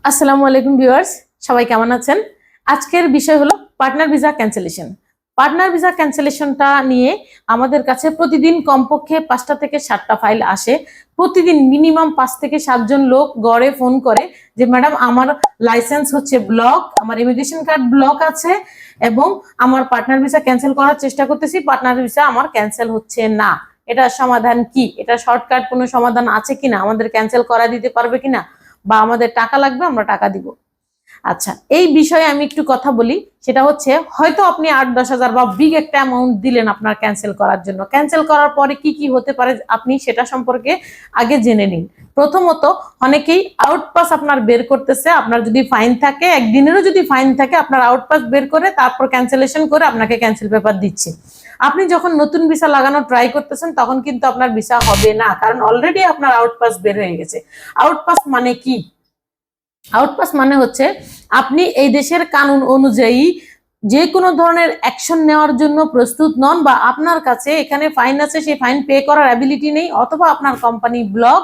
আসসালামু আলাইকুম ভিউয়ার্স, সবাই কেমন আছেন? আজকের বিষয় হলো partner visa cancellation. Partner visa ক্যান্সেলেশনটা নিয়ে আমাদের কাছে প্রতিদিন কমপক্ষে 5টা থেকে 7টা ফাইল আসে। প্রতিদিন মিনিমাম 5 থেকে 7 জন লোক গড়ে ফোন করে যে ম্যাডাম আমার লাইসেন্স হচ্ছে ব্লক, আমার ইমিগ্রেশন কার্ড ব্লক আছে এবং আমার পার্টনার ভিসা ক্যান্সেল করার চেষ্টা করতেছি, পার্টনার ভিসা আমার ক্যান্সেল হচ্ছে না। এটার সমাধান কি? এটা শর্টকাট কোনো সমাধান আছে কিনা? আমাদের ক্যান্সেল করা দিতে পারবে কিনা, বা আমাদের টাকা লাগবে, আমরা টাকা দিব। আচ্ছা, এই বিষয়ে আমি একটু কথা বলি। সেটা হচ্ছে, হয়তো আপনি 8-10 হাজার বা বিগ একটা অ্যামাউন্ট দিলেন আপনার ক্যান্সেল করার জন্য। ক্যান্সেল করার পরে কি কি হতে পারে আপনি সেটা সম্পর্কে আগে জেনে নিন। প্রথমত, অনেকেই আউটপাস আপনার বের করতেছে। আপনার যদি ফাইন থাকে, একদিনেরও যদি ফাইন থাকে, আপনার আউটপাস বের করে তারপর ক্যান্সেলেশন করে আপনাকে ক্যান্সেল পেপার দিচ্ছে। আপনি যখন নতুন ভিসা লাগানো ট্রাই করতেছেন তখন কিন্তু আপনার ভিসা হবে না, কারণ অলরেডি আপনার আউটপাস বের হয়ে গেছে। আউটপাস মানে কি? আউটপাস মানে হচ্ছে আপনি এই দেশের কানুন অনুযায়ী যে কোনো ধরনের অ্যাকশন নেওয়ার জন্য প্রস্তুত নন, বা আপনার কাছে এখানে ফাইন আছে, সেই ফাইন পে করার অ্যাবিলিটি নেই, অথবা আপনার কোম্পানি ব্লক,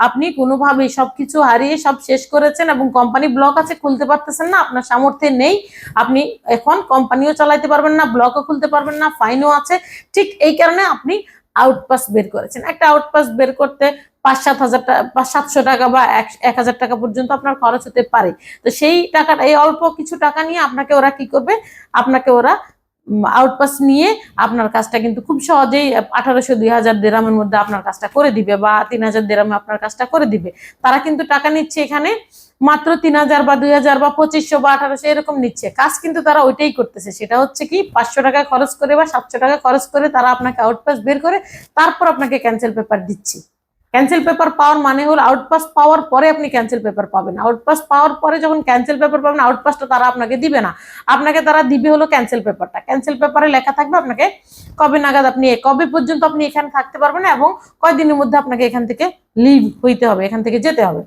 আপনি কোনোভাবেই সবকিছু হারিয়ে সব শেষ করেছেন এবং কোম্পানি ব্লক আছে, খুলতে পারতেছেন না, আপনার সামর্থ্যে নেই, আপনি এখন কোম্পানিও চালাইতে পারবেন না, ব্লকও খুলতে পারবেন না, ফাইনও আছে। ঠিক এই কারণে আপনি আউটপাস বের করেছেন। একটা আউটপাস বের করতে 5-7 হাজার টাকা, 500-700 টাকা বা 1000 টাকা পর্যন্ত আপনার খরচ হতে পারে। তো সেই টাকাটা, এই অল্প কিছু টাকা নিয়ে আপনাকে ওরা কি করবে? আপনাকে ওরা আউটপাস নিয়ে আপনার কাজটা কিন্তু খুব সহজেই 1800-2000 দিরহামের মধ্যে আপনার কাজটা করে দিবে, বা 3000 দিরহামে আপনার কাজটা করে দিবে। তারা কিন্তু টাকা নিচ্ছে এখানে মাত্র 3000 বা 2000 বা 2500 বা 1800 এরকম নিচ্ছে। কাজ কিন্তু তারা ওইটাই করতেছে। সেটা হচ্ছে কি, 500 টাকা খরচ করে বা 700 টাকা খরচ করে তারা আপনাকে আউটপাস বের করে তারপর আপনাকে ক্যান্সেল পেপার দিচ্ছে। ক্যান্সেল পেপার পাওয়ার মানে হলো আউটপাস পাওয়ার পরে আপনি ক্যান্সেল পেপার পাবেন। আউটপাস পাওয়ার পরে যখন ক্যান্সেল পেপার পাবেন, আউটপাসটা তারা আপনাকে দিবে না, আপনাকে তারা দিবে হলো ক্যান্সেল পেপারটা। ক্যান্সেল পেপারে লেখা থাকবে আপনাকে কবে নাগাদ, আপনি কবে পর্যন্ত আপনি এখানে থাকতে পারবেন এবং কয়দিনের মধ্যে আপনাকে এখান থেকে লিভ হইতে হবে, এখান থেকে যেতে হবে।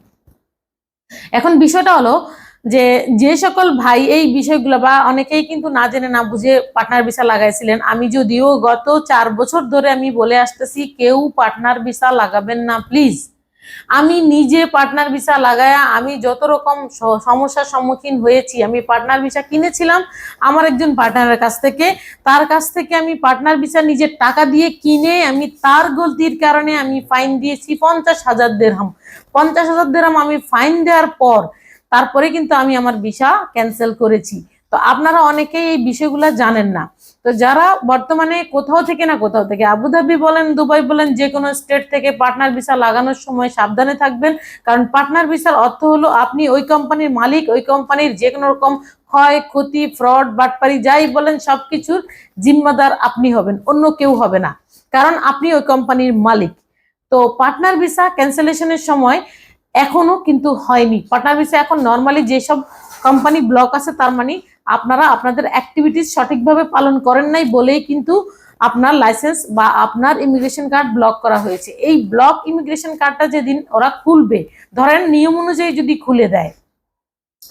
এখন বিষয়টা হলো যে যে সকল ভাই এই বিষয়গুলো, বা অনেকেই কিন্তু না জেনে না বুঝে পার্টনার ভিসা লাগাইছিলেন। আমি যদিও গত 4 বছর ধরে আমি বলে আসতেছি, কেউ পার্টনার ভিসা লাগাবেন না প্লিজ। আমি নিজে পার্টনার ভিসা লাগায়া আমি যত রকম সমস্যার সম্মুখীন হয়েছি। আমি পার্টনার ভিসা কিনেছিলাম আমার একজন পার্টনারের কাছ থেকে, তার কাছ থেকে আমি পার্টনার ভিসা নিজের টাকা দিয়ে কিনে, আমি তার গলতির কারণে আমি ফাইন দিয়েছি 50,000 দিরহাম। 50,000 দিরহাম আমি ফাইন দেওয়ার পর তারপরে কিন্তু আমি আমার ভিসা ক্যান্সেল করেছি। তো আপনারা অনেকেই এই বিষয়গুলো জানেন না। তো যারা বর্তমানে কোথাও থেকে না কোথাও থেকে, আবুধাবি বলেন, দুবাই বলেন, যে কোনো স্টেট থেকে পার্টনার ভিসা লাগানোর সময় সাবধানে থাকবেন। কারণ পার্টনার ভিসার অর্থ হলো আপনি ওই কোম্পানির মালিক, ওই কোম্পানির যে কোনো রকম ক্ষয় ক্ষতি, ফ্রড, বাটপারি যাই বলেন সবকিছুর জিম্মাদার আপনি হবেন, অন্য কেউ হবে না, কারণ আপনি ওই কোম্পানির মালিক। তো পার্টনার ভিসা ক্যান্সেলেশনের সময় এখনো কিন্তু হয়নি। পার্টনার ভিসা এখন নর্মালি যেসব কোম্পানি ব্লক আছে, তার মানে আপনারা আপনাদের অ্যাক্টিভিটিস সঠিকভাবে পালন করেন নাই বলেই কিন্তু আপনার লাইসেন্স বা আপনার ইমিগ্রেশন কার্ড ব্লক করা হয়েছে। এই ব্লক ইমিগ্রেশন কার্ডটা যেদিন ওরা খুলবে, ধরেন নিয়ম অনুযায়ী যদি খুলে দেয়,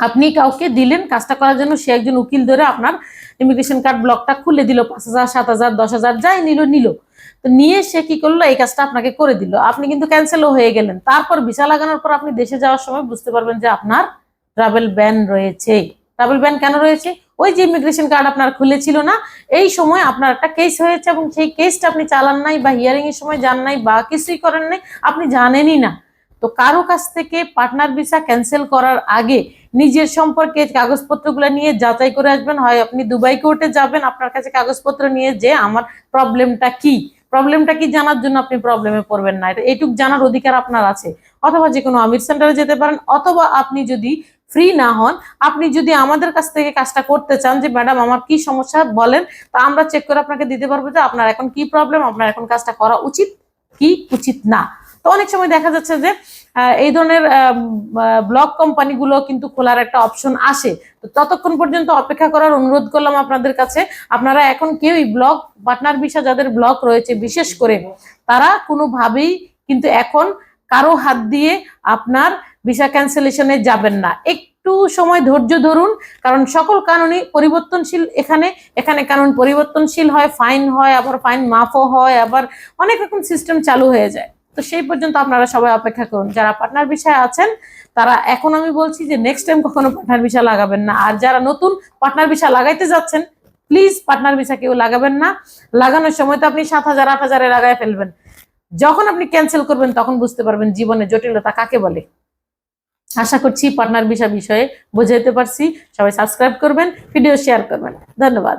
আপনি কাউকে দিলেন কাজটা করার জন্য, সে একজন উকিল ধরে আপনার ইমিগ্রেশন কার্ড ব্লকটা খুলে দিল, 5,000, 7,000, 10,000 যাই নিল। তো নিয়ে সে কি করলো? এই কাজটা আপনাকে করে দিল, আপনি কিন্তু ক্যান্সেলও হয়ে গেলেন। তারপর ভিসা লাগানোর পর আপনি দেশে যাওয়ার সময় বুঝতে পারবেন যে আপনার ট্রাভেল ব্যান রয়েছে। ট্রাভেল ব্যান কেন রয়েছে? ওই যে ইমিগ্রেশন কার্ড আপনার খুলেছিল না, এই সময় আপনার একটা কেস হয়েছে এবং সেই কেসটা আপনি চালান নাই, বা হিয়ারিং এর সময় যান নাই, বা কিছুই করেন নাই, আপনি জানেনই না। তো কারো কাছ থেকে পার্টনার ভিসা ক্যান্সেল করার আগে নিজের সম্পর্কে কাগজপত্রগুলো নিয়ে যাচাই করে আসবেন। হয় আপনি দুবাই কোর্টে যাবেন, আপনার কাছে কাগজপত্র নিয়ে, যে আমার প্রবলেমটা কি জানার জন্য আপনি প্রবলেমে পড়বেন না, এটা এইটুক জানার অধিকার আপনার আছে। অথবা যে কোনো আমির সেন্টারে যেতে পারেন, অথবা আপনি যদি ফ্রি না হন, আপনি যদি আমাদের কাছ থেকে কাজটা করতে চান, যে ম্যাডাম আমার কি সমস্যা বলেন, তা আমরা চেক করে আপনাকে দিতে পারবো যে আপনার এখন কি প্রবলেম, আপনার এখন কাজটা করা উচিত কি উচিত না। তো অনেক সময় দেখা যাচ্ছে যে এই ধরনের ব্লক কোম্পানিগুলো কিন্তু খোলার একটা অপশন আসে। তো ততক্ষণ পর্যন্ত অপেক্ষা করার অনুরোধ করলাম আপনাদের কাছে। আপনারা এখন কেউই ব্লক, পার্টনার ভিসা যাদের ব্লক রয়েছে বিশেষ করে, তারা কোনোভাবেই কিন্তু এখন কারো হাত দিয়ে আপনার ভিসা ক্যান্সেলেশনে যাবেন না। একটু সময় ধৈর্য ধরুন, কারণ সকল কানুনই পরিবর্তনশীল। এখানে কানুন পরিবর্তনশীল হয়, ফাইন হয়, আবার ফাইন মাফও হয়, আবার অনেক রকম সিস্টেম চালু হয়ে যায়। তো সেই পর্যন্ত আপনারা সবাই অপেক্ষা করুন। যারা পার্টনার ভিসায় আছেন তারা এখন আমি বলছি যে নেক্সট টাইম কখনো পার্টনার ভিসা লাগাবেন না। আর যারা নতুন পার্টনার ভিসা লাগাইতে যাচ্ছেন প্লিজ পার্টনার ভিসা কেউ লাগাবেন না। লাগানোর সময় তো আপনি 7,000 8,000 লাগাই ফেলবেন, যখন আপনি ক্যান্সেল করবেন তখন বুঝতে পারবেন জীবনের জটিলতা কাকে বলে। আশা করছি পার্টনার ভিসা বিষয়ে বুঝাইতে পারছি। সবাই সাবস্ক্রাইব করবেন, ভিডিও শেয়ার করবেন। ধন্যবাদ।